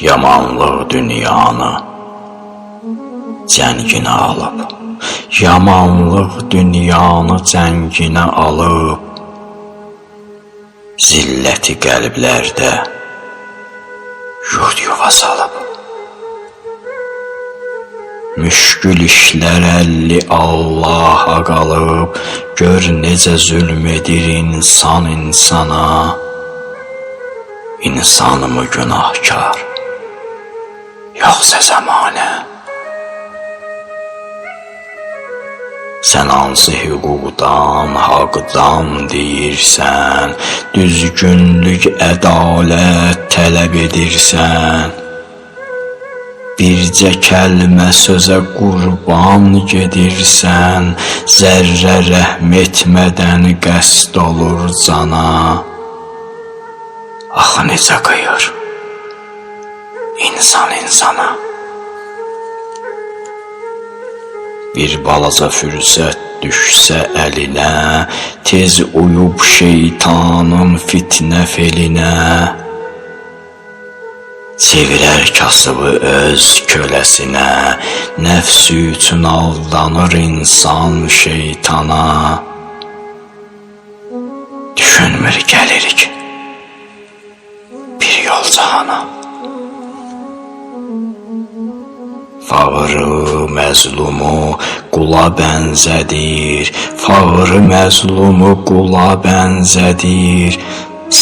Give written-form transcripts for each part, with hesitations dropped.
Yamanlıq dünyanı cənginə alıb, yamanlıq dünyanı cənginə alıb, zilləti qəlblərdə yurd yuva salıb. Müşkül işlər əlli Allaha qalıb, gör necə zülm edir insan insana, insanımı günahkar, yoxsa zəmanə. Sən hansı hüquqdan, haqdan deyirsən, düzgünlük, ədalət tələb edirsən, bircə kəlmə sözə qurban gedirsən, zərrə rəhm etmədən qəsd olur cana. Axı necə qıyır insan insana. Bir balaca fürsət düşsə əlinə, tez uyub şeytanın fitnə felinə, çevirər kasıbı öz köləsinə, nəfsi üçün aldanır insan şeytana. Düşünmür gəlirik bir yol cahana. Fağırı məzlumu qula bənzədir, fağırı məzlumu qula bənzədir,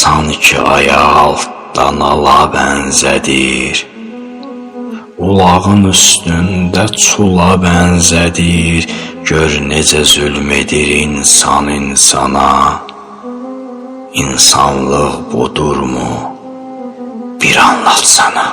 sanki aya altdan ala bənzədir, ulağın üstündə çula bənzədir, gör necə zülm edir insan insana. İnsanlıq budurmu? Bir anlatsana.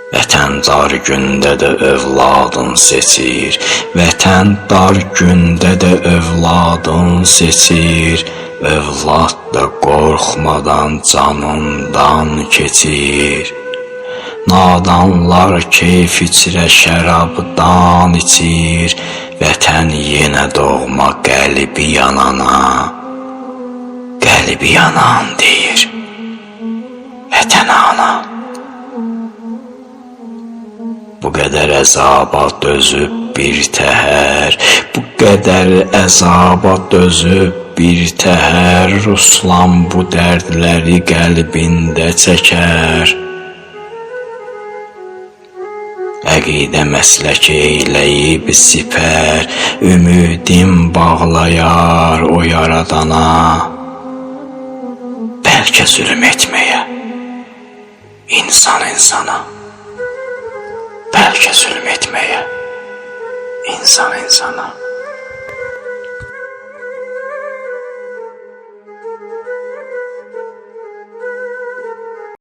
Vətən dar gündə də övladın seçir, vətən dar gündə də övladın seçir, övlad da qorxmadan canından keçir. Nadanlar keyf içrə şərabdan içir, vətən yenə doğma qəlbi yanana, qəlbi yanan deyir vətən ana. Bu qədər əzaba dözüb bir təhər, bu qədər əzaba dözüb bir təhər, Ruslan bu dərdləri qəlbində çəkər. Əqidə məsləki eyləyib sipər, ümidim bağlayar o yaradana. Bəlkə zülm etməyə insan insana, bəlkə zülm etməyə insan insana.